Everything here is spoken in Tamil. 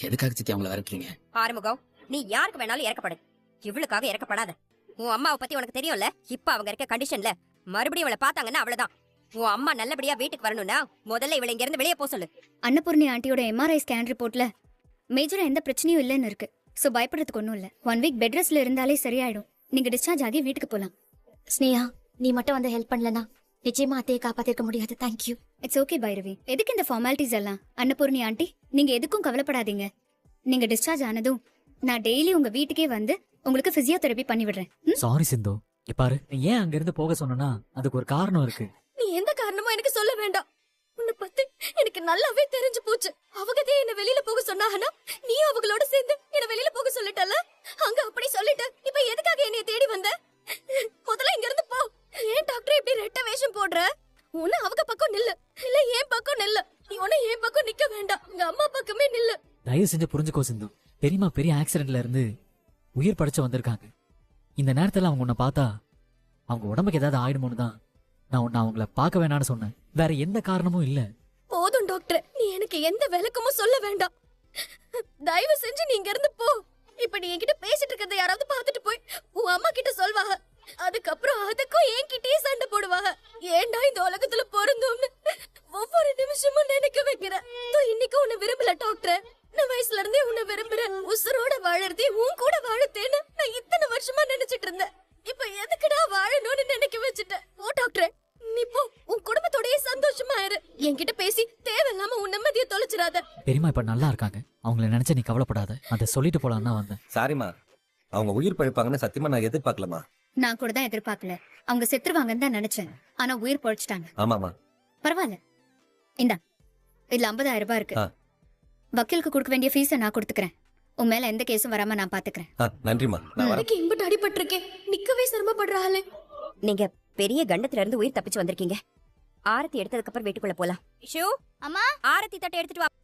எதுக்காக சித்தி அவங்கள விரட்டுறீங்க? ஆறுமுகம், நீ யாருக்கு வேணாலும் இறக்கப்படு, இவளுக்காக இறக்கப்படாத. உன் அம்மாவை பத்தி உனக்கு தெரியும்ல. இப்ப அவங்க இருக்க கண்டிஷன்ல மறுபடியும் அவளை பார்த்தாங்கன்னா அவ்வளவுதான். உன் அம்மா நல்லபடியா வீட்டுக்கு வரணும்னா முதல்ல இவளை இங்க இருந்து வெளியே போக சொல்லு. அன்னபூர்ணி ஆண்டியோட எம்ஆர்ஐ ஸ்கேன் ரிப்போர்ட்ல மேஜரா எந்த பிரச்சனையும் இல்லைன்னு இருக்கு. சோ பயப்படுறதுக்கு ஒன்றும் இல்லை. 1 வீக் பெட் ரெஸ்ட்ல இருந்தாலே சரியாயிடும். நீங்க டிஸ்சார்ஜ் ஆகி வீட்டுக்கு போலாம். ஸ்னேகா, நீ மட்டும் வந்து ஹெல்ப் பண்ணலனா நிச்சயமா அத்தையை காப்பாத்திருக்க முடியாது. தேங்க்யூ. It's okay Bhairavi. எதுக்கு இந்த ஃபார்மாலிட்டிஸ் எல்லாம்? அன்னபூர்ணி ஆண்டி, நீங்க எதுக்கும் கவலைப்படாதீங்க. நீங்க டிஸ்சார்ஜ் ஆனதும் நான் டெய்லி உங்க வீட்டுக்கே வந்து உங்களுக்கு பிசியோதெரபி பண்ணி விடுறேன். சாரி சிந்து, இப்பாரு நீ ஏன் அங்க இருந்து போக சொன்னா அதுக்கு ஒரு காரணம் இருக்கு. நீ எந்த காரணமும் எனக்கு சொல்ல வேண்டாம். உன்னை பத்தி எனக்கு நல்லாவே தெரிஞ்சு போச்சு. அவங்கதே என்ன வெளியில போக சொன்னாங்கன்னா நீ அவங்களோட சேர்ந்து என்ன வெளியில போக சொல்லிட்டல. அங்க அப்படி சொல்லிட்ட. இப்ப எதுக்காக என்னைய தேடி வந்த? முதல்ல இங்க இருந்து போ. ஏன் டாக்டர் இப்படி ரெட்ட வேஷம் போடுற? உன்னை அவங்க பக்கம் நில்லு, இல்ல என் பக்கம் நில்லு. நீ உன்னை என் பக்கம் நிக்க வேண்டாம், உங்க அம்மா பக்கமே நில்லு. தயவு செஞ்சு புரிஞ்சுக்கோ சிந்து. பெரியமா பெரிய ஆக்சிடென்ட்ல இருந்து உயிர் படைச்சு வந்திருக்காங்க. இந்த நேரத்துல அவங்க உன்னை பார்த்தா அவங்க உடம்புக்கு ஏதாவது ஆயிடுமோன்னு தான் நான் உன்னை அவங்கள பார்க்க வேணான்னு சொன்னேன். வேற எந்த காரணமும் இல்ல. போதும் டாக்டர், நீ எனக்கு எந்த விளக்கமும் சொல்ல வேண்டாம். தயவு செஞ்சு நீ இங்க இருந்து போ. இப்ப நீ என்கிட்ட பேசிட்டு இருக்கிறத யாராவது பார்த்துட்டு போய் உன் அம்மா கிட்ட சொல்வாங்க. அதுக்கப்புறம் அதுக்கும் என்கிட்டயே சண்டை போடுவாங்க. ஏன்டா இந்த உலகத்துல பொருந்தோம்னு ஒவ்வொரு நிமிஷமும் நினைக்க வைக்கிறேன். இன்னைக்கு உன்னை விரும்பல டாக்டர். நான் வயசுல இருந்தே உன்னை விரும்புறேன். உசுரோட வாழறதே உன் கூட வாழத்தேன்னு நான் இத்தனை வருஷமா நினைச்சிட்டு இருந்தேன். இப்ப எதுக்குடா வாழணும்னு நினைக்க வச்சுட்டேன். ஓ டாக்டர், நீ போ. உன் குடும்பத்தோடயே சந்தோஷமா இரு. என்கிட்ட பேசி தேவையில்லாம உன் நிம்மதியை தொலைச்சிடாத. பெரியமா இப்ப நல்லா இருக்காங்க. அவங்கள நினைச்சா நீ கவலைப்படாத. அதை சொல்லிட்டு போலாம் தான் வந்தேன். சாரிம்மா, அவங்க உயிர் பழிப்பாங்கன்னு சத்தியமா நான் எதிர்பார்க்கலமா. நான் கூட தான் எதிர்பார்க்கல. அவங்க செத்துருவாங்கன்னு தான் நினைச்சேன். ஆனா உயிர் பொழைச்சிட்டாங்க. ஆமாமா, பரவாயில்ல. இந்தா, இதுல 50,000 ரூபாய் இருக்கு. வக்கீலுக்கு கொடுக்க வேண்டிய ஃபீஸை நான் கொடுத்துக்கிறேன். உன் மேல எந்த கேஸும் வராம நான் பாத்துக்கிறேன். நன்றிமா. நான் வரேன். இம்பட்டு அடிபட்டிருக்கேன், நிக்கவே சிரமப்படுறாளே. நீங்க பெரிய கண்டத்துல இருந்து உயிர் தப்பிச்சு வந்திருக்கீங்க. ஆரத்தி எடுத்ததுக்கு அப்புறம் வீட்டுக்குள்ள போலாம். ஷூ, அம்மா, ஆரத்தி தட்டை எடுத்துட்டு வா.